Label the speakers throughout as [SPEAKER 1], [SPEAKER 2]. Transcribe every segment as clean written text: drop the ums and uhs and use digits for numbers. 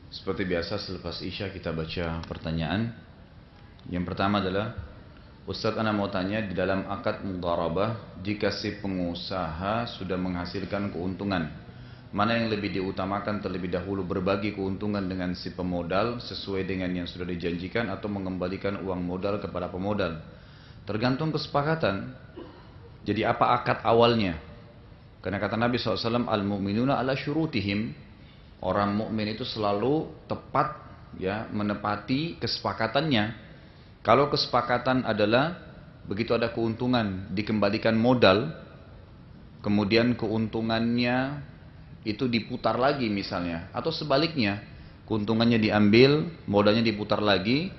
[SPEAKER 1] Seperti biasa selepas Isya kita baca pertanyaan. Yang pertama adalah, Ustadz ana mau tanya, di dalam akad mudharabah, jika si pengusaha sudah menghasilkan keuntungan, mana yang lebih diutamakan terlebih dahulu, berbagi keuntungan dengan si pemodal sesuai dengan yang sudah dijanjikan atau mengembalikan uang modal kepada pemodal? Tergantung kesepakatan. Jadi apa akad awalnya? Karena kata Nabi SAW, al-mu'minuna ala syurutihim. Orang mukmin itu selalu tepat, ya, menepati kesepakatannya. Kalau kesepakatan adalah begitu ada keuntungan dikembalikan modal, kemudian keuntungannya itu diputar lagi misalnya, atau sebaliknya, keuntungannya diambil, modalnya diputar lagi,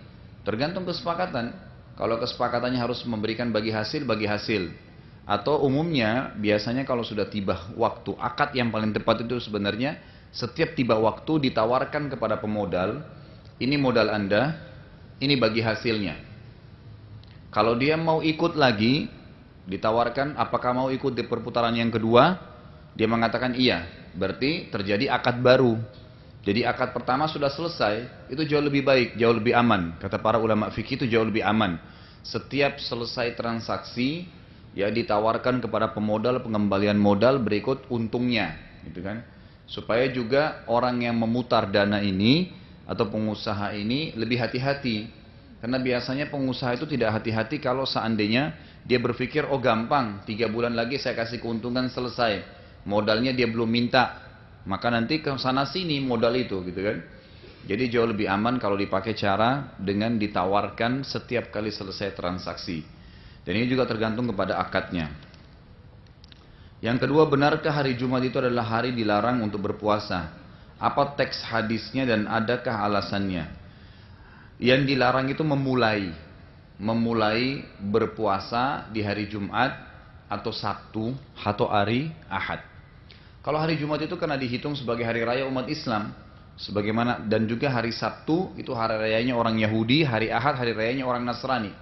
[SPEAKER 1] tergantung kesepakatan. Kalau kesepakatannya harus memberikan bagi hasil, atau umumnya biasanya kalau sudah tiba waktu, akad yang paling tepat itu sebenarnya setiap tiba waktu ditawarkan kepada pemodal, ini modal Anda, ini bagi hasilnya. Kalau dia mau ikut lagi, ditawarkan apakah mau ikut di perputaran yang kedua, dia mengatakan iya, berarti terjadi akad baru. Jadi akad pertama sudah selesai, itu jauh lebih baik, jauh lebih aman. Kata para ulama fikih itu jauh lebih aman. Setiap selesai transaksi, ya ditawarkan kepada pemodal pengembalian modal berikut untungnya, gitu kan? Supaya juga orang yang memutar dana ini atau pengusaha ini lebih hati-hati. Karena biasanya pengusaha itu tidak hati-hati kalau seandainya dia berpikir, oh gampang, 3 bulan lagi saya kasih keuntungan selesai. Modalnya dia belum minta, maka nanti ke sana sini modal itu, gitu kan. Jadi jauh lebih aman kalau dipakai cara dengan ditawarkan setiap kali selesai transaksi. Dan ini juga tergantung kepada akadnya. Yang kedua, benarkah hari Jumat itu adalah hari dilarang untuk berpuasa? Apa teks hadisnya dan adakah alasannya? Yang dilarang itu memulai berpuasa di hari Jumat atau Sabtu atau hari Ahad. Kalau hari Jumat itu karena dihitung sebagai hari raya umat Islam, sebagaimana, dan juga hari Sabtu itu hari rayanya orang Yahudi, hari Ahad hari rayanya orang Nasrani.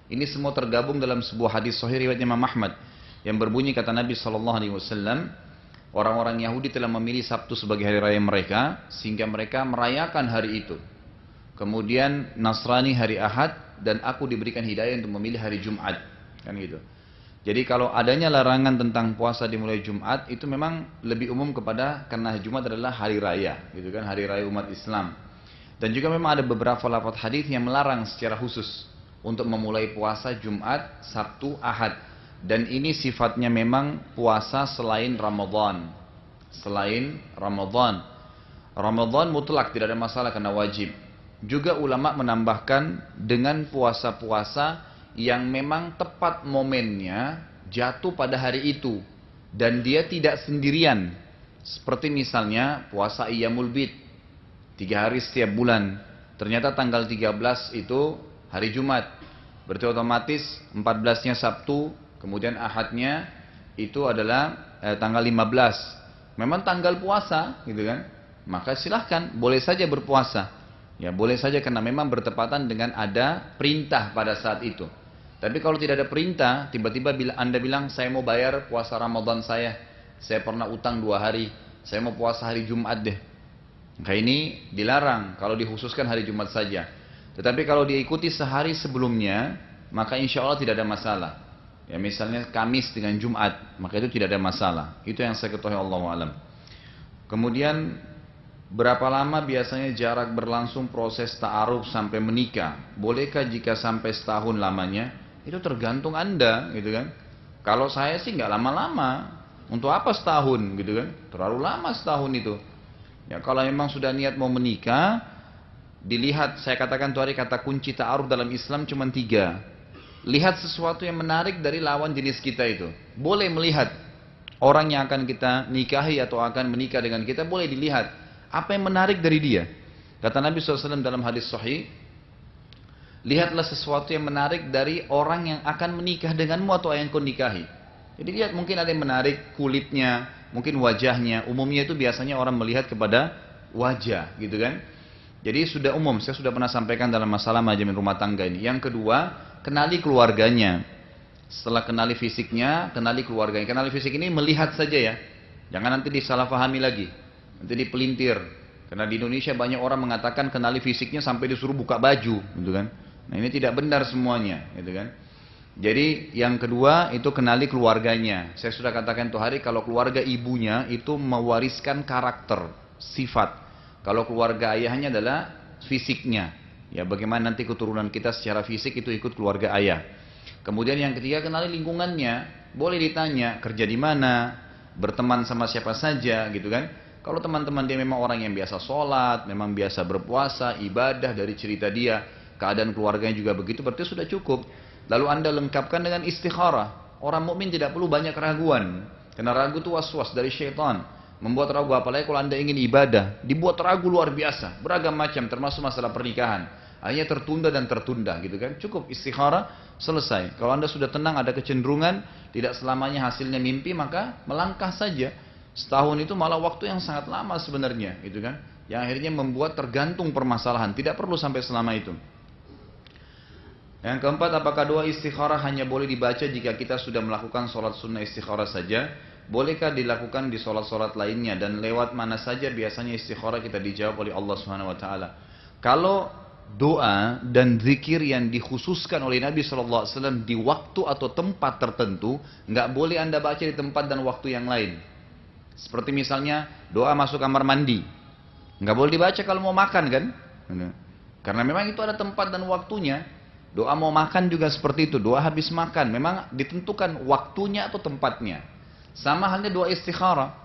[SPEAKER 1] Ini semua tergabung dalam sebuah hadis sahih riwayat Imam Ahmad yang berbunyi, kata Nabi SAW, orang-orang Yahudi telah memilih Sabtu sebagai hari raya mereka sehingga mereka merayakan hari itu. Kemudian Nasrani hari Ahad, dan aku diberikan hidayah untuk memilih hari Jumat, kan gitu. Jadi kalau adanya larangan tentang puasa dimulai Jumat itu memang lebih umum kepada karena Jumat adalah hari raya, gitu kan, hari raya umat Islam. Dan juga memang ada beberapa lafaz hadis yang melarang secara khusus untuk memulai puasa Jumat, Sabtu, Ahad. Dan ini sifatnya memang puasa selain Ramadan. Selain Ramadan. Ramadan mutlak tidak ada masalah karena wajib. Juga ulama menambahkan dengan puasa-puasa yang memang tepat momennya jatuh pada hari itu. Dan dia tidak sendirian. Seperti misalnya puasa Iyamul Bid. 3 hari setiap bulan. Ternyata tanggal 13 itu hari Jumat. Berarti otomatis 14-nya Sabtu. Kemudian Ahadnya itu adalah tanggal 15. Memang tanggal puasa, gitu kan? Maka silahkan, boleh saja berpuasa. Ya boleh saja karena memang bertepatan dengan ada perintah pada saat itu. Tapi kalau tidak ada perintah, tiba-tiba Anda bilang, saya mau bayar puasa Ramadan saya pernah utang 2 hari, saya mau puasa hari Jumat deh. Maka ini dilarang kalau dikhususkan hari Jumat saja. Tetapi kalau diikuti sehari sebelumnya, maka insya Allah tidak ada masalah. Ya misalnya Kamis dengan Jumat, maka itu tidak ada masalah. Itu yang saya ketahui, Allahu a'lam. Kemudian berapa lama biasanya jarak berlangsung proses ta'aruf sampai menikah? Bolehkah jika sampai setahun lamanya? Itu tergantung Anda, gitu kan. Kalau saya sih nggak lama-lama. Untuk apa setahun, gitu kan? Terlalu lama setahun itu. Ya kalau memang sudah niat mau menikah, dilihat, saya katakan tuh kata kunci ta'aruf dalam Islam cuma 3. Lihat sesuatu yang menarik dari lawan jenis kita itu. Boleh melihat orang yang akan kita nikahi atau akan menikah dengan kita, boleh dilihat apa yang menarik dari dia. Kata Nabi SAW dalam hadis sahih, lihatlah sesuatu yang menarik dari orang yang akan menikah denganmu atau yang kau nikahi. Jadi lihat, mungkin ada yang menarik kulitnya, mungkin wajahnya. Umumnya itu biasanya orang melihat kepada wajah, gitu kan. Jadi sudah umum, saya sudah pernah sampaikan dalam masalah manajemen rumah tangga ini. Yang kedua, kenali keluarganya. Setelah kenali fisiknya, kenali keluarganya. Kenali fisik ini melihat saja ya. Jangan nanti disalahpahami lagi. Nanti dipelintir. Karena di Indonesia banyak orang mengatakan kenali fisiknya sampai disuruh buka baju, gitu kan. Nah ini tidak benar semuanya, gitu kan. Jadi yang kedua itu kenali keluarganya. Saya sudah katakan tuh hari kalau keluarga ibunya itu mewariskan karakter, sifat. Kalau keluarga ayahnya adalah fisiknya. Ya bagaimana nanti keturunan kita secara fisik itu ikut keluarga ayah. Kemudian yang ketiga kenali lingkungannya. Boleh ditanya kerja di mana, berteman sama siapa saja, gitu kan. Kalau teman-teman dia memang orang yang biasa sholat, memang biasa berpuasa, ibadah dari cerita dia, keadaan keluarganya juga begitu, berarti sudah cukup. Lalu anda lengkapkan dengan istikharah. Orang mukmin tidak perlu banyak keraguan, karena ragu itu was-was dari syaitan. Membuat ragu, apalagi kalau anda ingin ibadah, dibuat ragu luar biasa, beragam macam, termasuk masalah pernikahan. Akhirnya tertunda dan tertunda, gitu kan. Cukup istikharah, selesai. Kalau anda sudah tenang, ada kecenderungan, tidak selamanya hasilnya mimpi, maka melangkah saja. Setahun itu malah waktu yang sangat lama sebenarnya, gitu kan. Yang akhirnya membuat tergantung permasalahan, tidak perlu sampai selama itu. Yang keempat, apakah doa istikharah hanya boleh dibaca jika kita sudah melakukan sholat sunnah istikharah saja? Bolehkah dilakukan di sholat-sholat lainnya? Dan lewat mana saja biasanya istikharah kita dijawab oleh Allah Subhanahu Wa Taala? Kalau doa dan zikir yang dikhususkan oleh Nabi SAW di waktu atau tempat tertentu, nggak boleh anda baca di tempat dan waktu yang lain. Seperti misalnya doa masuk kamar mandi, nggak boleh dibaca kalau mau makan kan? Karena memang itu ada tempat dan waktunya. Doa mau makan juga seperti itu, doa habis makan, memang ditentukan waktunya atau tempatnya. Sama halnya doa istikharah,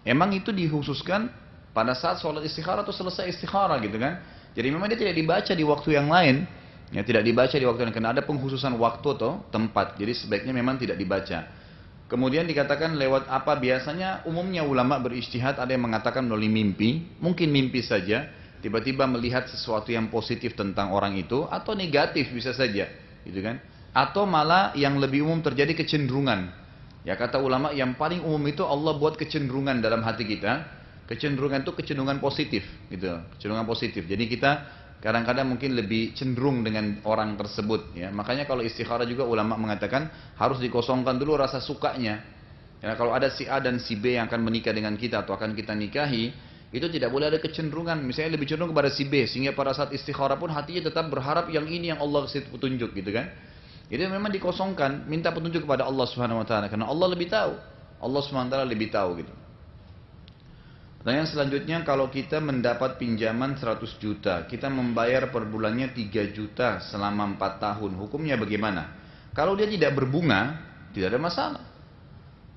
[SPEAKER 1] emang itu dikhususkan pada saat sholat istikharah atau selesai istikharah gitu kan. Jadi memang dia tidak dibaca di waktu yang lain, ya tidak dibaca di waktu yang lain, karena ada pengkhususan waktu atau tempat. Jadi sebaiknya memang tidak dibaca. Kemudian dikatakan lewat apa biasanya? Umumnya ulama berijtihad, ada yang mengatakan melalui mimpi, mungkin mimpi saja, tiba-tiba melihat sesuatu yang positif tentang orang itu, atau negatif bisa saja, gitu kan? Atau malah yang lebih umum terjadi kecenderungan. Ya kata ulama yang paling umum itu Allah buat kecenderungan dalam hati kita. Kecenderungan itu kecenderungan positif, gitu. Kecenderungan positif. Jadi kita kadang-kadang mungkin lebih cenderung dengan orang tersebut. Ya, makanya kalau istikharah juga ulama mengatakan harus dikosongkan dulu rasa sukanya. Ya, kalau ada si A dan si B yang akan menikah dengan kita atau akan kita nikahi, itu tidak boleh ada kecenderungan. Misalnya lebih cenderung kepada si B, sehingga pada saat istikharah pun hatinya tetap berharap yang ini yang Allah kasih petunjuk, gitu kan? Jadi memang dikosongkan, minta petunjuk kepada Allah Subhanahu Wa Taala, karena Allah lebih tahu. Allah Subhanahu Wa Taala lebih tahu, gitu. Pertanyaan selanjutnya, kalau kita mendapat pinjaman 100 juta, kita membayar per bulannya 3 juta selama 4 tahun, hukumnya bagaimana? Kalau dia tidak berbunga, tidak ada masalah.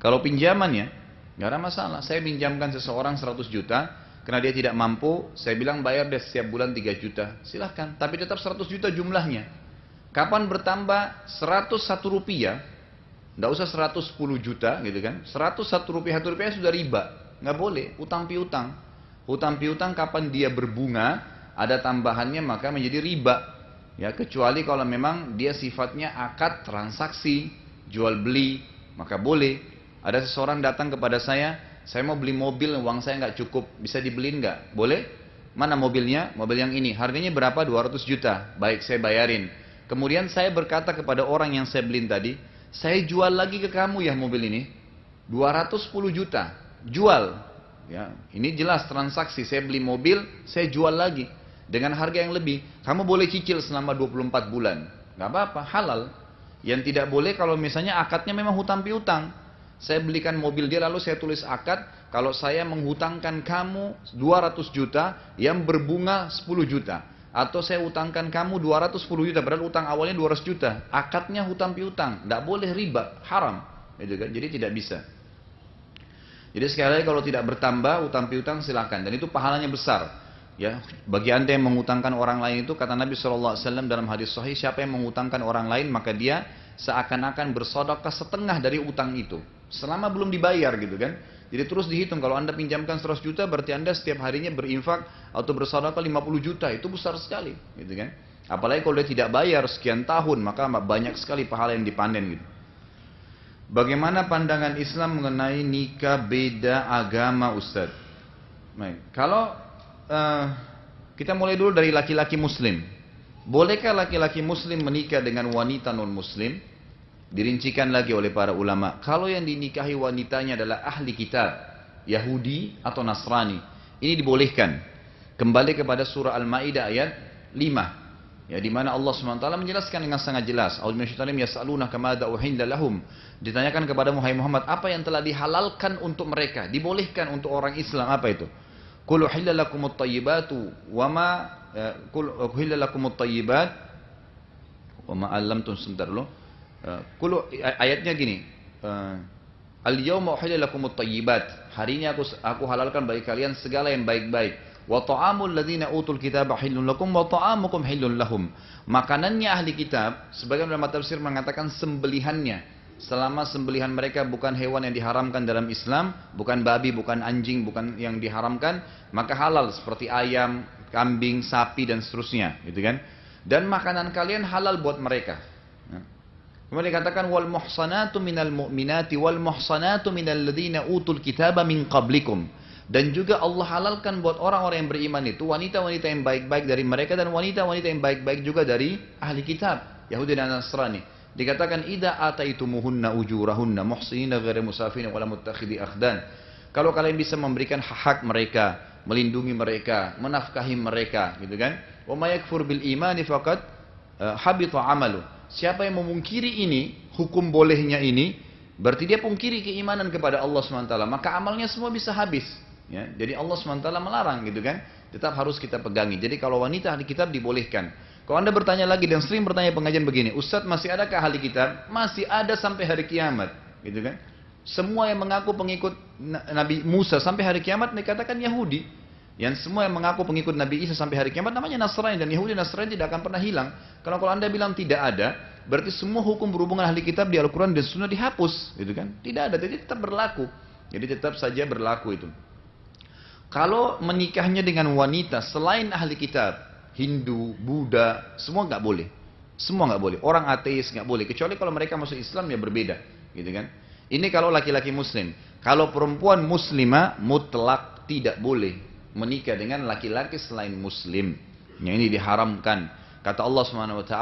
[SPEAKER 1] Kalau pinjamannya, nggak ada masalah. Saya pinjamkan seseorang 100 juta, karena dia tidak mampu, saya bilang bayar dia setiap bulan 3 juta. Silahkan, tapi tetap 100 juta jumlahnya. Kapan bertambah 101 rupiah, nggak usah 110 juta gitu kan, 101 rupiah, 1 rupiah sudah riba. Nggak boleh, utang piutang. Utang piutang kapan dia berbunga, ada tambahannya maka menjadi riba. Ya, kecuali kalau memang dia sifatnya akad transaksi, jual beli, maka boleh. Ada seseorang datang kepada saya mau beli mobil, uang saya nggak cukup, bisa dibeliin nggak? Boleh? Mana mobilnya? Mobil yang ini, harganya berapa? 200 juta. Baik, saya bayarin. Kemudian saya berkata kepada orang yang saya beliin tadi, saya jual lagi ke kamu ya mobil ini, 210 juta. Jual, ya, ini jelas transaksi. Saya beli mobil, saya jual lagi dengan harga yang lebih. Kamu boleh cicil selama 24 bulan, nggak apa-apa, halal. Yang tidak boleh kalau misalnya akadnya memang hutang piutang. Saya belikan mobil dia lalu saya tulis akad, kalau saya menghutangkan kamu 200 juta yang berbunga 10 juta. Atau saya utangkan kamu 210 juta, padahal utang awalnya 200 juta. Akadnya hutang piutang, tidak boleh riba, haram. Jadi tidak bisa. Jadi sekali lagi kalau tidak bertambah utang piutang silakan, dan itu pahalanya besar. Ya, bagi anda yang mengutangkan orang lain itu kata Nabi SAW dalam hadis sahih, siapa yang mengutangkan orang lain maka dia seakan-akan bersedekah setengah dari utang itu, selama belum dibayar gitu kan. Jadi terus dihitung, kalau anda pinjamkan 100 juta berarti anda setiap harinya berinfak atau bersedekah 50 juta, itu besar sekali gitu kan. Apalagi kalau dia tidak bayar sekian tahun, maka banyak sekali pahala yang dipanen gitu. Bagaimana pandangan Islam mengenai nikah beda agama, Ustaz? Baik, kalau kita mulai dulu dari laki-laki muslim. Bolehkah laki-laki muslim menikah dengan wanita non-muslim? Dirincikan lagi oleh para ulama. Kalau yang dinikahi wanitanya adalah ahli kitab, Yahudi atau Nasrani, ini dibolehkan. Kembali kepada surah Al-Maidah ayat 5. Ya, di mana Allah SWT menjelaskan dengan sangat jelas. Yas'alunaka madza uhilla lahum. Ditanyakan kepada Muhammad, apa yang telah dihalalkan untuk mereka, dibolehkan untuk orang Islam, apa itu? Qul uhilla lakumut thayyibatu wa ma qul uhilla lakumut thayyibat wa ma 'allamtum sebentar dulu. Ayatnya gini. Al-yawma uhilla lakumut thayyibat. Hari ini aku halalkan bagi kalian segala yang baik-baik. Wa ta'amul ladzina utul kitaba hillun lakum wa ta'amukum hillun lahum. Makanannya ahli kitab, sebagian ulama tafsir mengatakan sembelihannya. Selama sembelihan mereka bukan hewan yang diharamkan dalam Islam, bukan babi, bukan anjing, bukan yang diharamkan, maka halal seperti ayam, kambing, sapi dan seterusnya, gitu kan? Dan makanan kalian halal buat mereka. Kemudian dikatakan wal muhsanatu minal mu'minati wal muhsanatu minal ladzina utul kitaba min qablikum. Dan juga Allah halalkan buat orang-orang yang beriman itu wanita-wanita yang baik-baik dari mereka dan wanita-wanita yang baik-baik juga dari ahli kitab, Yahudi dan Nasrani. Dikatakan idza ataitumuhunna ujurahunna muhsinina ghairu musafina wala muttakhidhi akhdan. Kalau kalian bisa memberikan hak mereka, melindungi mereka, menafkahi mereka, gitu kan? Wa may yakfur bil imani faqad habita amalu. Siapa yang memungkiri ini, hukum bolehnya ini, berarti dia pungkiri keimanan kepada Allah SWT, maka amalnya semua bisa habis. Ya, jadi Allah SWT melarang, gitu kan? Tetap harus kita pegangi. Jadi kalau wanita ahli kitab dibolehkan. Kalau anda bertanya lagi dan sering bertanya pengajian begini, Ustadz masih adakah ahli kitab? Masih ada sampai hari kiamat, gitu kan? Semua yang mengaku pengikut Nabi Musa sampai hari kiamat dikatakan Yahudi. Yang semua yang mengaku pengikut Nabi Isa sampai hari kiamat namanya Nasrani, dan Yahudi Nasrani tidak akan pernah hilang. Kalau anda bilang tidak ada, berarti semua hukum berhubungan ahli kitab di Al-Quran dan Sunnah dihapus, gitu kan? Tidak ada, jadi tetap berlaku. Jadi tetap saja berlaku itu. Kalau menikahnya dengan wanita selain ahli kitab, Hindu, Buddha, semua nggak boleh. Semua nggak boleh. Orang ateis nggak boleh. Kecuali kalau mereka masuk Islam ya berbeda, gitu kan? Ini kalau laki-laki Muslim. Kalau perempuan Muslimah mutlak tidak boleh menikah dengan laki-laki selain Muslim. Yang ini diharamkan. Kata Allah SWT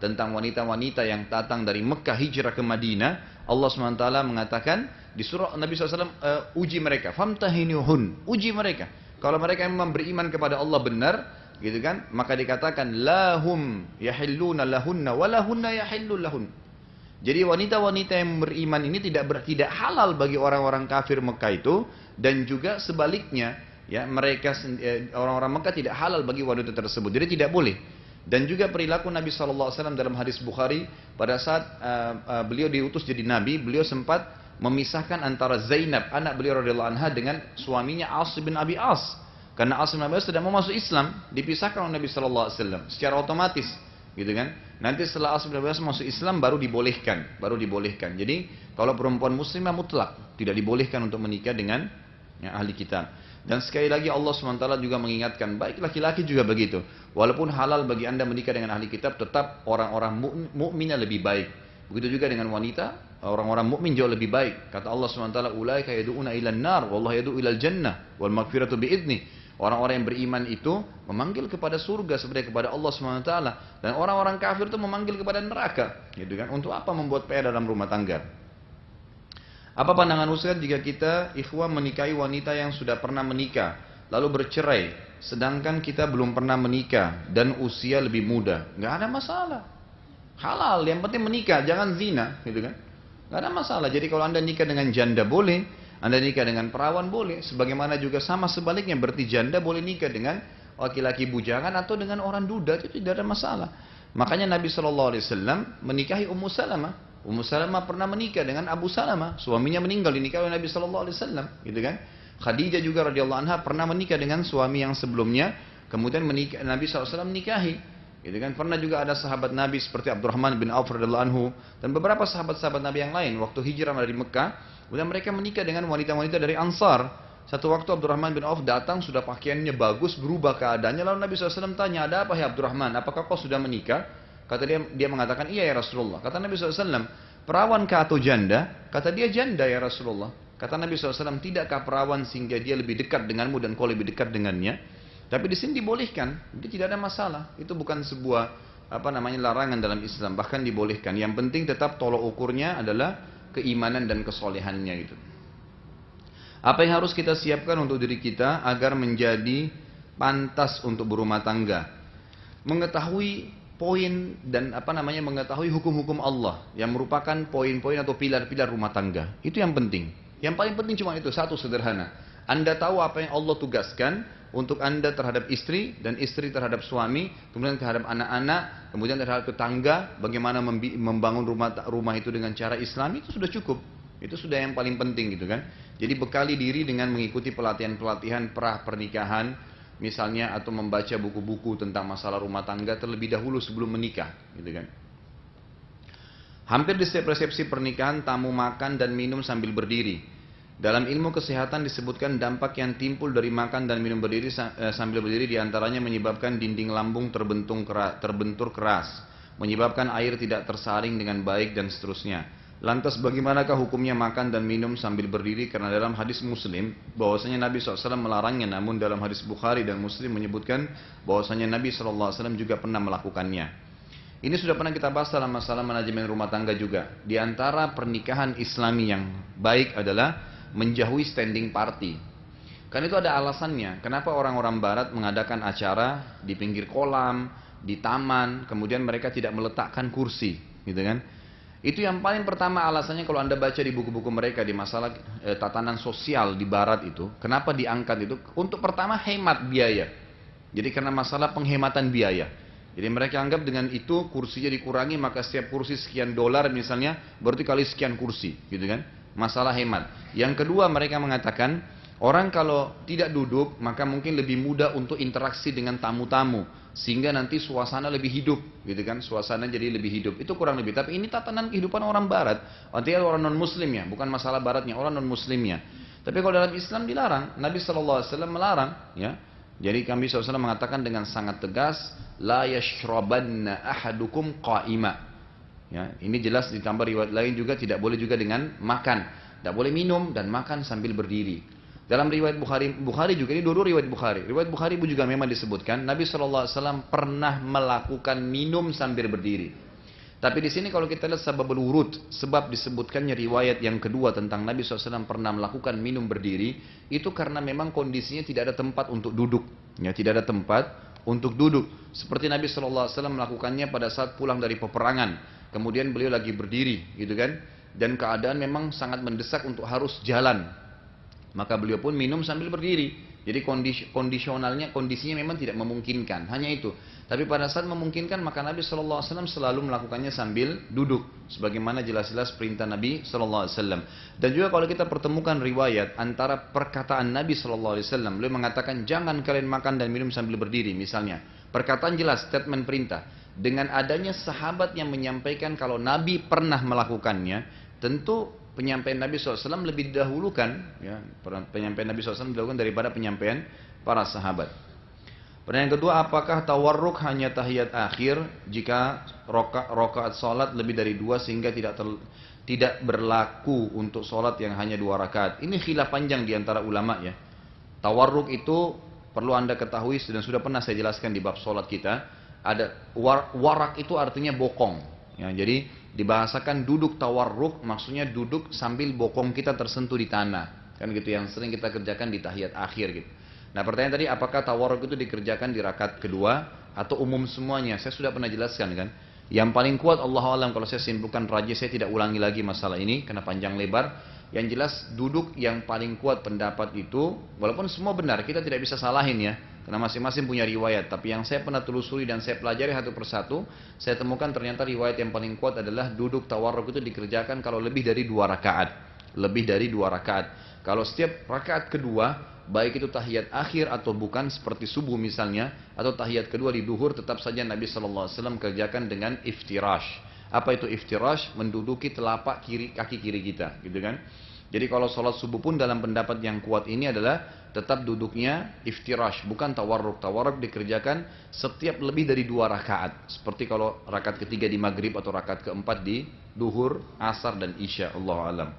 [SPEAKER 1] tentang wanita-wanita yang datang dari Mekah hijrah ke Madinah, Allah SWT mengatakan di surah Nabi SAW, uji mereka, famtahinuhun, uji mereka. Kalau mereka memang beriman kepada Allah benar, gitu kan, maka dikatakan lahum yahilluna lahunna walahunna yahillun lahun. Jadi wanita-wanita yang beriman ini tidak halal bagi orang-orang kafir Mekah itu, dan juga sebaliknya, ya, mereka orang-orang Mekah tidak halal bagi wanita tersebut. Jadi tidak boleh. Dan juga perilaku Nabi SAW dalam hadis Bukhari, pada saat beliau diutus jadi Nabi, beliau sempat memisahkan antara Zainab, anak beliau radhiyallahu anha, dengan suaminya As bin Abi As. Karena As bin Abi As tidak mau masuk Islam, dipisahkan oleh Nabi SAW secara otomatis, gitu kan? Nanti setelah As bin Abi As masuk Islam baru dibolehkan. Jadi kalau perempuan muslimah mutlak tidak dibolehkan untuk menikah dengan ahli kitab. Dan sekali lagi Allah SWT juga mengingatkan, baik laki-laki juga begitu. Walaupun halal bagi anda menikah dengan ahli kitab, tetap orang-orang mukminnya lebih baik. Begitu juga dengan wanita, orang-orang mukmin jauh lebih baik. Kata Allah SWT, ulaika yadu'una ilan nar, wallahu yadu'u ilal jannah, wal maghfiratu bi'idni. Orang-orang yang beriman itu memanggil kepada surga seperti kepada Allah SWT. Dan orang-orang kafir itu memanggil kepada neraka. Gitu kan? Untuk apa membuat PR dalam rumah tangga? Apa pandangan Ustaz jika kita ikhwah menikahi wanita yang sudah pernah menikah, lalu bercerai, sedangkan kita belum pernah menikah dan usia lebih muda? Nggak ada masalah. Halal, yang penting menikah, jangan zina, gitu kan? Nggak ada masalah. Jadi kalau anda nikah dengan janda boleh, anda nikah dengan perawan boleh. Sebagaimana juga sama sebaliknya, berarti janda boleh nikah dengan laki-laki bujangan atau dengan orang duda, itu tidak ada masalah. Makanya Nabi SAW menikahi Ummu Salamah. Ummu Salamah pernah menikah dengan Abu Salamah, suaminya meninggal dinikahi oleh Nabi SAW, gitu kan? Khadijah juga radhiyallahu anha pernah menikah dengan suami yang sebelumnya, kemudian Nabi SAW menikahi, gitu kan? Pernah juga ada sahabat Nabi seperti Abdurrahman bin Auf radhiyallahu anhu dan beberapa sahabat-sahabat Nabi yang lain waktu hijrah dari Mekah, kemudian mereka menikah dengan wanita-wanita dari Ansar. Satu waktu Abdurrahman bin Auf datang, sudah pakaiannya bagus, berubah keadaannya, lalu Nabi SAW tanya, ada apa ya Abdurrahman, apakah kau sudah menikah? Kata dia mengatakan, iya ya Rasulullah. Kata Nabi SAW, perawankah atau janda? Kata dia, janda ya Rasulullah. Kata Nabi SAW, tidakkah perawan sehingga dia lebih dekat denganmu dan kau lebih dekat dengannya? Tapi di sini dibolehkan, jadi tidak ada masalah. Itu bukan sebuah larangan dalam Islam, bahkan dibolehkan. Yang penting tetap tolok ukurnya adalah keimanan dan kesolehannya itu. Apa yang harus kita siapkan untuk diri kita agar menjadi pantas untuk berumah tangga. Mengetahui poin dan mengetahui hukum-hukum Allah yang merupakan poin-poin atau pilar-pilar rumah tangga. Itu yang penting. Yang paling penting cuma itu, satu, sederhana. Anda tahu apa yang Allah tugaskan untuk Anda terhadap istri dan istri terhadap suami, kemudian terhadap anak-anak, kemudian terhadap tetangga, bagaimana membangun rumah itu dengan cara Islami, itu sudah cukup. Itu sudah yang paling penting gitu kan. Jadi bekali diri dengan mengikuti pelatihan-pelatihan pernikahan misalnya, atau membaca buku-buku tentang masalah rumah tangga terlebih dahulu sebelum menikah gitu kan. Hampir di setiap resepsi pernikahan tamu makan dan minum sambil berdiri. Dalam ilmu kesehatan disebutkan dampak yang timbul dari makan dan minum berdiri sambil berdiri diantaranya menyebabkan dinding lambung terbentur keras, menyebabkan air tidak tersaring dengan baik dan seterusnya. Lantas bagaimanakah hukumnya makan dan minum sambil berdiri? Karena dalam hadis Muslim bahwasanya Nabi SAW melarangnya, namun dalam hadis Bukhari dan Muslim menyebutkan bahwasanya Nabi SAW juga pernah melakukannya. Ini sudah pernah kita bahas dalam masalah manajemen rumah tangga juga. Di antara pernikahan Islami yang baik adalah menjauhi standing party. Karena itu ada alasannya. Kenapa orang-orang Barat mengadakan acara di pinggir kolam, di taman, kemudian mereka tidak meletakkan kursi, gitu kan? Itu yang paling pertama alasannya kalau Anda baca di buku-buku mereka di masalah tatanan sosial di barat itu. Kenapa diangkat itu? Untuk pertama hemat biaya. Jadi karena masalah penghematan biaya. Jadi mereka anggap dengan itu kursinya dikurangi, maka setiap kursi sekian dolar misalnya, berarti kali sekian kursi. Gitu kan? Masalah hemat. Yang kedua mereka mengatakan, orang kalau tidak duduk maka mungkin lebih mudah untuk interaksi dengan tamu-tamu. Sehingga nanti suasana lebih hidup, gitu kan? Suasana jadi lebih hidup. Itu kurang lebih. Tapi ini tatanan kehidupan orang Barat. Artinya orang non Muslimnya, bukan masalah Baratnya, orang non Muslimnya. Tapi kalau dalam Islam dilarang, Nabi SAW melarang, ya. Jadi Nabi SAW mengatakan dengan sangat tegas, la yashrabanna ahadukum qa'ima. Ya, ini jelas ditambah riwayat lain juga tidak boleh juga dengan makan. Tidak boleh minum dan makan sambil berdiri. Dalam riwayat Bukhari juga, ini dua-dua riwayat Bukhari. Riwayat Bukhari juga memang disebutkan Nabi SAW pernah melakukan minum sambil berdiri. Tapi di sini kalau kita lihat sababul wurud, sebab disebutkannya riwayat yang kedua tentang Nabi SAW pernah melakukan minum berdiri, itu karena memang kondisinya tidak ada tempat untuk duduk. Ya, tidak ada tempat untuk duduk. Seperti Nabi SAW melakukannya pada saat pulang dari peperangan. Kemudian beliau lagi berdiri, gitu kan? Dan keadaan memang sangat mendesak untuk harus jalan. Maka beliau pun minum sambil berdiri. Jadi kondisinya memang tidak memungkinkan. Hanya itu. Tapi pada saat memungkinkan maka Nabi SAW selalu melakukannya sambil duduk. Sebagaimana jelas-jelas perintah Nabi SAW. Dan juga kalau kita pertemukan riwayat antara perkataan Nabi SAW. Beliau mengatakan jangan kalian makan dan minum sambil berdiri misalnya. Perkataan jelas, statement perintah. Dengan adanya sahabat yang menyampaikan kalau Nabi pernah melakukannya. Tentu penyampaian Nabi SAW lebih didahulukan, ya, penyampaian Nabi SAW didahulukan daripada penyampaian para sahabat. Pertanyaan kedua, apakah tawarruk hanya tahiyat akhir jika rakaat salat lebih dari 2 sehingga tidak berlaku untuk salat yang hanya 2 rakaat? Ini khilaf panjang di antara ulama ya. Tawarruk itu perlu Anda ketahui dan sudah pernah saya jelaskan di bab salat kita. Ada warak itu artinya bokong. Ya, jadi dibahasakan duduk tawarruk, maksudnya duduk sambil bokong kita tersentuh di tanah. Kan gitu yang sering kita kerjakan di tahiyat akhir gitu. Nah pertanyaan tadi apakah tawarruk itu dikerjakan di rakaat kedua atau umum semuanya? Saya sudah pernah jelaskan kan. Yang paling kuat Allah alam kalau saya simpulkan rajih, saya tidak ulangi lagi masalah ini karena panjang lebar. Yang jelas duduk yang paling kuat pendapat itu, walaupun semua benar, kita tidak bisa salahin ya. Karena masing-masing punya riwayat. Tapi yang saya pernah telusuri dan saya pelajari satu persatu, saya temukan ternyata riwayat yang paling kuat adalah duduk tawarruk itu dikerjakan kalau lebih dari 2 rakaat. Lebih dari 2 rakaat. Kalau setiap rakaat kedua, baik itu tahiyat akhir atau bukan seperti subuh misalnya, atau tahiyat kedua di duhur, tetap saja Nabi SAW kerjakan dengan iftirash. Apa itu iftirash? Menduduki telapak kaki kiri kita, gitu kan? Jadi kalau sholat subuh pun dalam pendapat yang kuat ini adalah tetap duduknya iftirash, bukan tawarruk. Tawarruk dikerjakan setiap lebih dari 2 rakaat. Seperti kalau rakaat ketiga di maghrib atau rakaat keempat di duhur, asar dan isya. Allahu alam.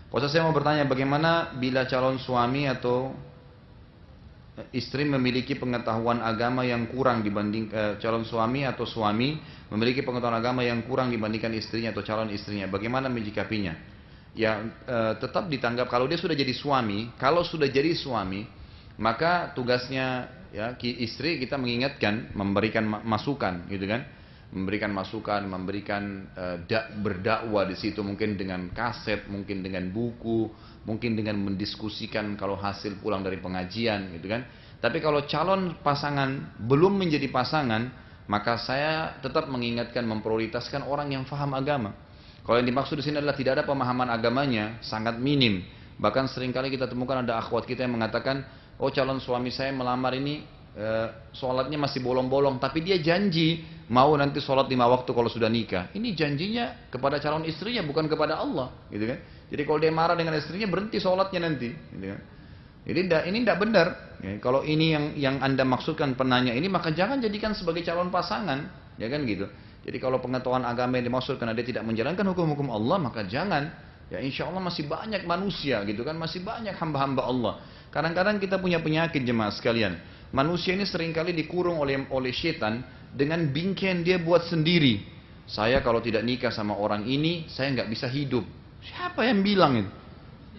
[SPEAKER 1] Puasa saya mau bertanya bagaimana bila calon suami atau istri memiliki pengetahuan agama yang kurang dibanding calon suami atau suami memiliki pengetahuan agama yang kurang dibandingkan istrinya atau calon istrinya. Bagaimana menyikapinya? Ya tetap ditanggap kalau dia sudah jadi suami, kalau sudah jadi suami maka tugasnya ya istri kita mengingatkan, memberikan masukan gitu kan, memberikan masukan, memberikan berdakwah di situ, mungkin dengan kaset, mungkin dengan buku, mungkin dengan mendiskusikan kalau hasil pulang dari pengajian gitu kan. Tapi kalau calon pasangan belum menjadi pasangan, maka saya tetap mengingatkan, memprioritaskan orang yang faham agama. Kalau yang dimaksud di sini adalah tidak ada pemahaman agamanya, sangat minim. Bahkan seringkali kita temukan ada akhwat kita yang mengatakan, oh calon suami saya melamar ini sholatnya masih bolong-bolong, tapi dia janji mau nanti sholat 5 waktu kalau sudah nikah. Ini janjinya kepada calon istrinya, bukan kepada Allah, gitu kan? Jadi kalau dia marah dengan istrinya, berhenti sholatnya nanti, gitu kan? Jadi ini tidak benar. Ya, kalau ini yang anda maksudkan penanya ini, maka jangan jadikan sebagai calon pasangan, ya kan gitu. Jadi kalau pengetahuan agama yang dimaksud karena dia tidak menjalankan hukum-hukum Allah, maka jangan. Ya insya Allah masih banyak manusia, gitu kan? Masih banyak hamba-hamba Allah. Kadang-kadang kita punya penyakit jemaah sekalian. Manusia ini seringkali dikurung oleh setan dengan bingkai dia buat sendiri. Saya kalau tidak nikah sama orang ini, saya nggak bisa hidup. Siapa yang bilang itu?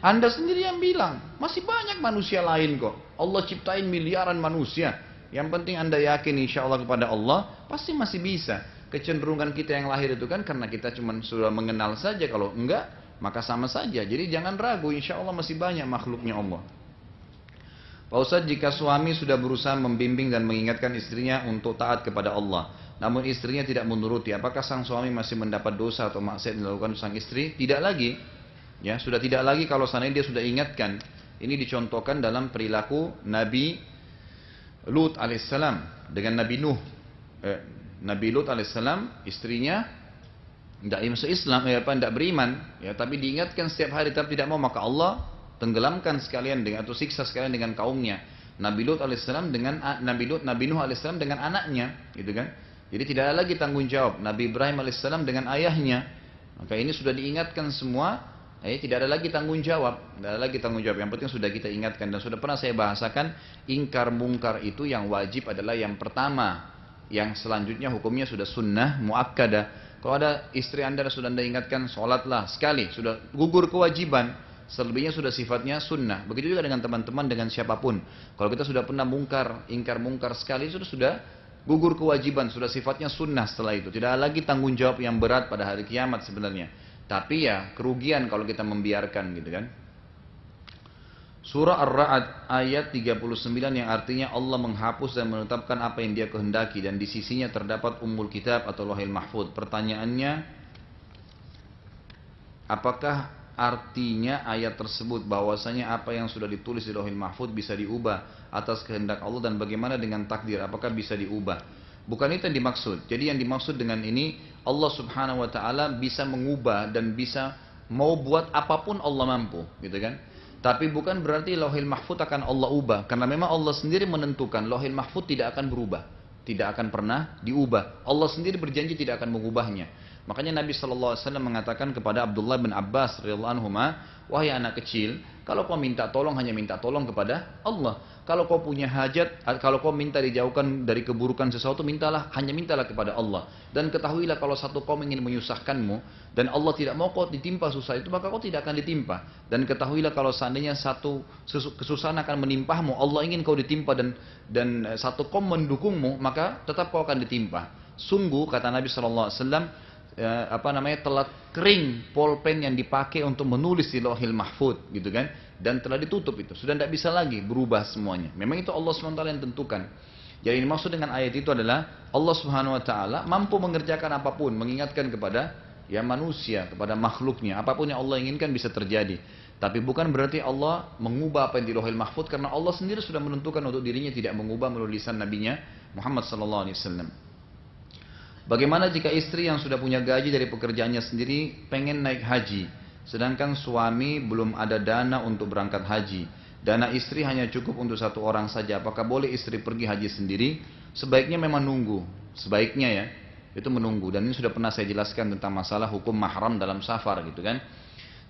[SPEAKER 1] Anda sendiri yang bilang. Masih banyak manusia lain kok. Allah ciptain miliaran manusia. Yang penting Anda yakin insya Allah kepada Allah, pasti masih bisa. Kecenderungan kita yang lahir itu kan karena kita cuma sudah mengenal saja. Kalau enggak, maka sama saja. Jadi jangan ragu, insya Allah masih banyak makhluknya Allah. Pak Ustadz, jika suami sudah berusaha membimbing dan mengingatkan istrinya untuk taat kepada Allah, namun istrinya tidak menuruti, apakah sang suami masih mendapat dosa atau maksiat yang dilakukan sang istri? Tidak lagi, ya sudah tidak lagi kalau seandainya dia sudah ingatkan. Ini dicontohkan dalam perilaku Nabi Lut alaihissalam dengan Nabi Nuh. Nabi Lut alaihissalam, istrinya tidak masuk Islam, tidak beriman, ya, tapi diingatkan setiap hari, tapi tidak mau, maka Allah tenggelamkan sekalian dengan atau siksa sekalian dengan kaumnya. Nabi Lut alaihissalam dengan Nabi Nuh alaihissalam dengan anaknya, gitu kan? Jadi tidak ada lagi tanggung jawab. Nabi Ibrahim alaihissalam dengan ayahnya. Maka ini sudah diingatkan semua. Tidak ada lagi tanggung jawab. Tidak ada lagi tanggung jawab. Yang penting sudah kita ingatkan dan sudah pernah saya bahasakan. Ingkar mungkar itu yang wajib adalah yang pertama. Yang selanjutnya hukumnya sudah sunnah muakkadah. Kalau ada istri anda sudah anda ingatkan, sholatlah sekali, sudah gugur kewajiban. Selebihnya sudah sifatnya sunnah. Begitu juga dengan teman-teman, dengan siapapun. Kalau kita sudah pernah ingkar mungkar sekali, sudah gugur kewajiban, sudah sifatnya sunnah setelah itu. Tidak ada lagi tanggung jawab yang berat pada hari kiamat sebenarnya. Tapi ya kerugian kalau kita membiarkan, gitu kan. Surah Ar-Ra'd ayat 39 yang artinya Allah menghapus dan menetapkan apa yang dia kehendaki dan di sisinya terdapat Ummul Kitab atau Lauhil Mahfuz. Pertanyaannya, apakah artinya ayat tersebut bahwasanya apa yang sudah ditulis di Lauhil Mahfuz bisa diubah atas kehendak Allah, dan bagaimana dengan takdir, apakah bisa diubah? Bukan itu yang dimaksud. Jadi yang dimaksud dengan ini, Allah Subhanahu wa taala bisa mengubah dan bisa mau buat apapun Allah mampu, gitu kan? Tapi bukan berarti Lauhil Mahfuz akan Allah ubah, karena memang Allah sendiri menentukan Lauhil Mahfuz tidak akan berubah, tidak akan pernah diubah. Allah sendiri berjanji tidak akan mengubahnya. Makanya Nabi SAW mengatakan kepada Abdullah bin Abbas radhiyallahu anhu, wahai anak kecil, kalau kau minta tolong hanya minta tolong kepada Allah. Kalau kau punya hajat, kalau kau minta dijauhkan dari keburukan sesuatu, hanya mintalah kepada Allah. Dan ketahuilah kalau satu kaum ingin menyusahkanmu dan Allah tidak mau kau ditimpa susah itu, maka kau tidak akan ditimpa. Dan ketahuilah kalau seandainya satu kesusahan akan menimpahmu, Allah ingin kau ditimpa dan satu kaum mendukungmu, maka tetap kau akan ditimpa. Sungguh kata Nabi SAW, telah kering pulpen yang dipakai untuk menulis di Lauhil Mahfuz, gitu kan, dan telah ditutup itu, sudah tidak bisa lagi berubah semuanya. Memang itu Allah SWT yang tentukan. Jadi yang dimaksud dengan ayat itu adalah Allah Subhanahu wa taala mampu mengerjakan apapun, mengingatkan kepada manusia, kepada makhluknya, apapun yang Allah inginkan bisa terjadi. Tapi bukan berarti Allah mengubah apa yang di Lauhil Mahfuz, karena Allah sendiri sudah menentukan untuk dirinya tidak mengubah melalui lisan nabinya Muhammad sallallahu alaihi wasallam. Bagaimana jika istri yang sudah punya gaji dari pekerjaannya sendiri pengen naik haji, sedangkan suami belum ada dana untuk berangkat haji? Dana istri hanya cukup untuk satu orang saja. Apakah boleh istri pergi haji sendiri? Sebaiknya memang nunggu. Sebaiknya ya, itu menunggu. Dan ini sudah pernah saya jelaskan tentang masalah hukum mahram dalam safar, gitu kan.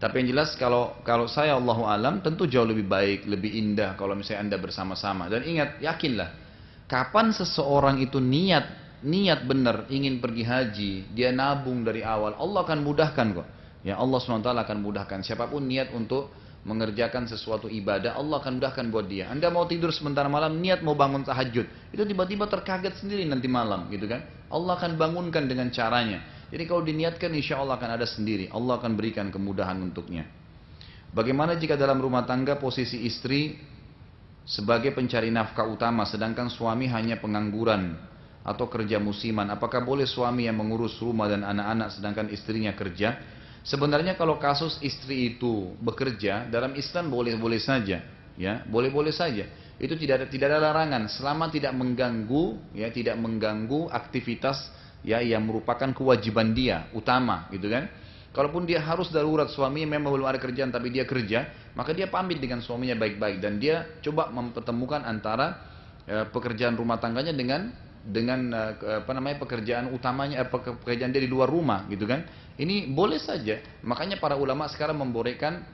[SPEAKER 1] Tapi yang jelas kalau saya Allahu alam tentu jauh lebih baik, lebih indah kalau misalnya anda bersama-sama. Dan ingat, yakinlah, kapan seseorang itu niat benar ingin pergi haji, dia nabung dari awal, Allah akan mudahkan kok. Ya Allah SWT akan mudahkan. Siapapun niat untuk mengerjakan sesuatu ibadah, Allah akan mudahkan buat dia. Anda mau tidur sebentar malam, niat mau bangun tahajud, itu tiba-tiba terkaget sendiri nanti malam, gitu kan? Allah akan bangunkan dengan caranya. Jadi kalau diniatkan, insya Allah akan ada sendiri. Allah akan berikan kemudahan untuknya. Bagaimana jika dalam rumah tangga posisi istri sebagai pencari nafkah utama, sedangkan suami hanya pengangguran atau kerja musiman? Apakah boleh suami yang mengurus rumah dan anak-anak sedangkan istrinya kerja? Sebenarnya kalau kasus istri itu bekerja, dalam Islam boleh-boleh saja, ya, boleh-boleh saja. Itu tidak ada larangan selama tidak mengganggu, ya, tidak mengganggu aktivitas, ya, yang merupakan kewajiban dia utama, gitu kan? Kalaupun dia harus darurat, suaminya memang belum ada kerjaan tapi dia kerja, maka dia pamit dengan suaminya baik-baik dan dia coba mempertemukan antara pekerjaan rumah tangganya dengan pekerjaan utamanya, pekerjaan dia di luar rumah, gitu kan? Ini boleh saja. Makanya para ulama sekarang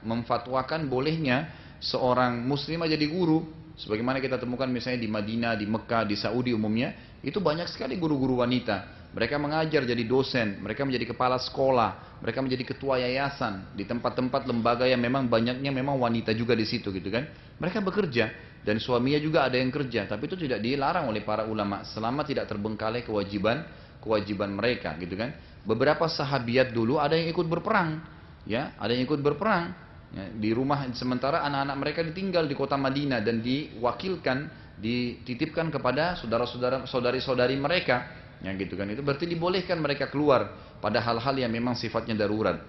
[SPEAKER 1] memfatwakan bolehnya seorang muslimah jadi guru. Sebagaimana kita temukan misalnya di Madinah, di Mekah, di Saudi umumnya, itu banyak sekali guru-guru wanita. Mereka mengajar jadi dosen, mereka menjadi kepala sekolah, mereka menjadi ketua yayasan di tempat-tempat lembaga yang memang banyaknya memang wanita juga di situ, gitu kan? Mereka bekerja dan suaminya juga ada yang kerja, tapi itu tidak dilarang oleh para ulama selama tidak terbengkalai kewajiban mereka, gitu kan? Beberapa sahabiat dulu ada yang ikut berperang, ya, ada yang ikut berperang, ya, di rumah, sementara anak-anak mereka ditinggal di kota Madinah dan diwakilkan, dititipkan kepada saudari-saudari mereka, ya, gitu kan? Itu berarti dibolehkan mereka keluar pada hal-hal yang memang sifatnya darurat.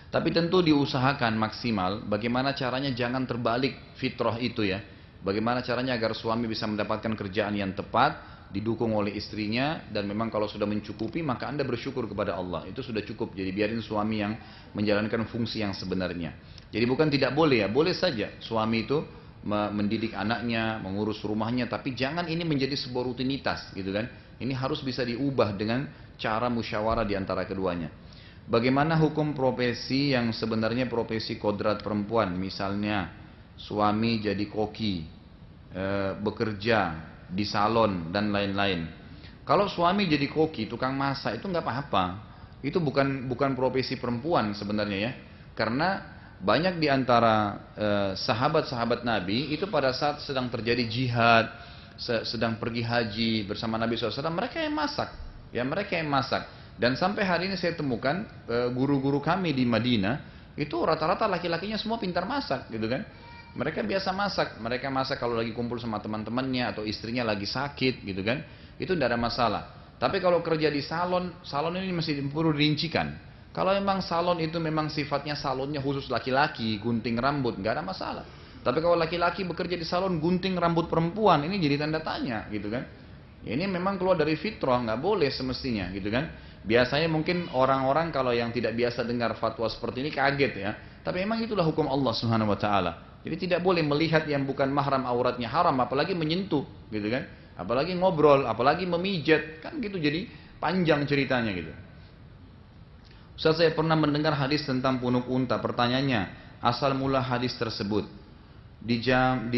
[SPEAKER 1] Tapi tentu diusahakan maksimal. Bagaimana caranya jangan terbalik fitrah itu, ya. Bagaimana caranya agar suami bisa mendapatkan kerjaan yang tepat, didukung oleh istrinya, dan memang kalau sudah mencukupi maka Anda bersyukur kepada Allah, itu sudah cukup. Jadi biarin suami yang menjalankan fungsi yang sebenarnya. Jadi bukan tidak boleh, ya, boleh saja suami itu mendidik anaknya, mengurus rumahnya, tapi jangan ini menjadi sebuah rutinitas, gitu kan? Ini harus bisa diubah dengan cara musyawarah di antara keduanya. Bagaimana hukum profesi yang sebenarnya profesi kodrat perempuan, misalnya suami jadi koki, bekerja di salon dan lain-lain. Kalau suami jadi koki, tukang masak, itu nggak apa-apa. Itu bukan profesi perempuan sebenarnya, ya. Karena banyak di antara sahabat-sahabat Nabi itu pada saat sedang terjadi jihad, sedang pergi haji bersama Nabi SAW, mereka yang masak, ya, mereka yang masak. Dan sampai hari ini saya temukan guru-guru kami di Madinah itu rata-rata laki-lakinya semua pintar masak, gitu kan? Mereka biasa masak, mereka masak kalau lagi kumpul sama teman-temannya atau istrinya lagi sakit, gitu kan? Itu tidak ada masalah. Tapi kalau kerja di salon ini masih perlu dirincikan. Kalau memang salon itu memang sifatnya salonnya khusus laki-laki, gunting rambut, nggak ada masalah. Tapi kalau laki-laki bekerja di salon gunting rambut perempuan, ini jadi tanda tanya, gitu kan? Ya, ini memang keluar dari fitrah, nggak boleh semestinya, gitu kan? Biasanya mungkin orang-orang kalau yang tidak biasa dengar fatwa seperti ini kaget, ya. Tapi memang itulah hukum Allah Subhanahu Wa Taala. Jadi tidak boleh melihat yang bukan mahram auratnya haram, apalagi menyentuh, gitu kan? Apalagi ngobrol, apalagi memijat, kan gitu, jadi panjang ceritanya gitu. Ustaz, saya pernah mendengar hadis tentang punuk unta. Pertanyaannya, asal mula hadis tersebut. Di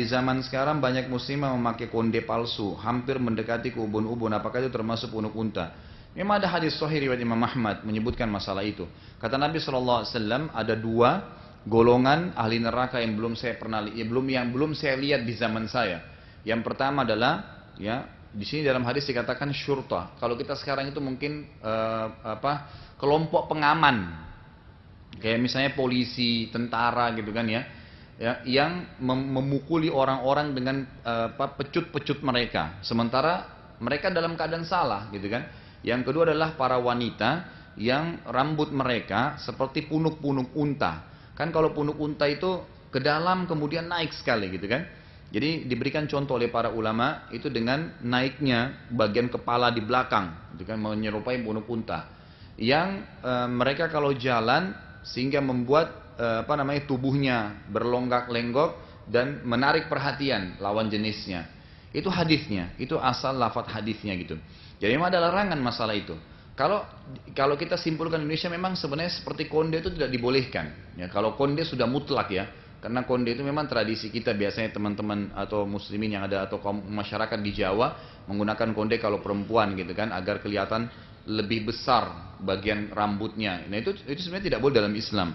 [SPEAKER 1] zaman sekarang banyak muslimah memakai konde palsu, hampir mendekati ke ubun-ubun. Apakah itu termasuk punuk unta? Memang ada hadis sahih riwayat Imam Ahmad menyebutkan masalah itu. Kata Nabi SAW, ada dua golongan ahli neraka yang belum saya lihat di zaman saya. Yang pertama adalah, ya, di sini dalam hadis dikatakan syurta. Kalau kita sekarang itu mungkin kelompok pengaman, kayak misalnya polisi, tentara, gitu kan, ya, yang memukuli orang-orang dengan pecut-pecut mereka, sementara mereka dalam keadaan salah, gitu kan. Yang kedua adalah para wanita yang rambut mereka seperti punuk-punuk unta. Kan kalau punuk unta itu ke dalam kemudian naik sekali, gitu kan. Jadi diberikan contoh oleh para ulama itu dengan naiknya bagian kepala di belakang, itu kan menyerupai punuk unta. Yang mereka kalau jalan sehingga membuat tubuhnya berlonggak-lenggok dan menarik perhatian lawan jenisnya. Itu hadisnya, itu asal lafadz hadisnya, gitu. Jadi memang ada larangan masalah itu. Kalau kita simpulkan Indonesia memang sebenarnya seperti konde itu tidak dibolehkan. Ya, kalau konde sudah mutlak, ya, karena konde itu memang tradisi kita, biasanya teman-teman atau muslimin yang ada atau kaum masyarakat di Jawa menggunakan konde kalau perempuan, gitu kan, agar kelihatan lebih besar bagian rambutnya. Nah itu sebenarnya tidak boleh dalam Islam.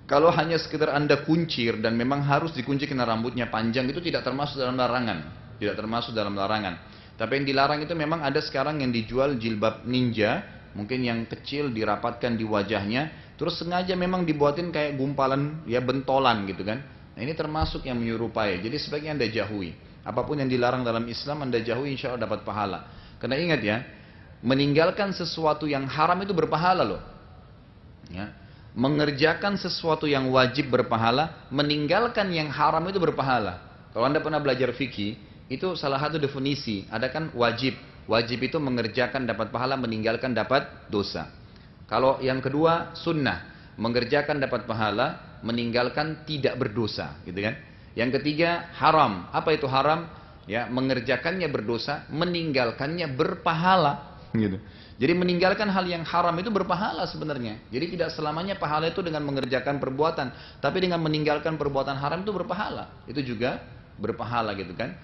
[SPEAKER 1] Kalau hanya sekedar Anda kuncir dan memang harus dikunci karena rambutnya panjang, itu tidak termasuk dalam larangan. Tidak termasuk dalam larangan. Tapi yang dilarang itu memang ada sekarang yang dijual jilbab ninja, mungkin yang kecil dirapatkan di wajahnya, terus sengaja memang dibuatin kayak gumpalan, ya bentolan gitu kan. Nah ini termasuk yang menyerupai, jadi sebaiknya Anda jauhi. Apapun yang dilarang dalam Islam Anda jauhi, insya Allah dapat pahala. Karena ingat ya, meninggalkan sesuatu yang haram itu berpahala loh. Ya. Mengerjakan sesuatu yang wajib berpahala, meninggalkan yang haram itu berpahala. Kalau Anda pernah belajar fikih, itu salah satu definisi, ada kan wajib. Wajib itu mengerjakan dapat pahala, meninggalkan dapat dosa. Kalau yang kedua sunnah, mengerjakan dapat pahala, meninggalkan tidak berdosa, gitu kan? Yang ketiga haram. Apa itu haram? Ya, mengerjakannya berdosa, meninggalkannya berpahala, gitu. Jadi meninggalkan hal yang haram itu berpahala sebenarnya. Jadi tidak selamanya pahala itu dengan mengerjakan perbuatan, tapi dengan meninggalkan perbuatan haram itu berpahala. Itu juga berpahala gitu kan.